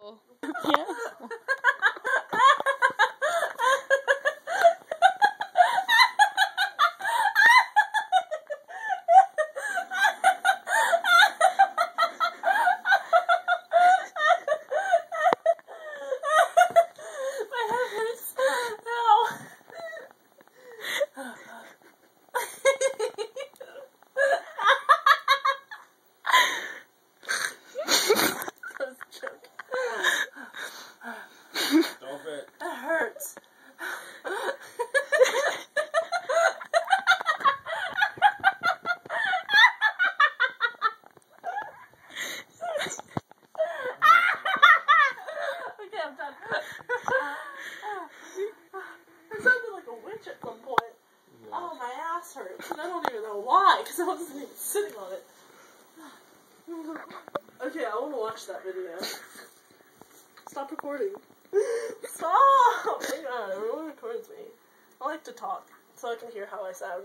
Yeah. My head hurts. Ow. Stop it. It hurts. Okay, I'm done. I sounded like a witch at some point. Yeah. Oh, my ass hurts. And I don't even know why, because I wasn't even sitting on it. Okay, I want to watch that video. Stop recording. Stop! Oh my god, everyone records me. I like to talk, so I can hear how I sound.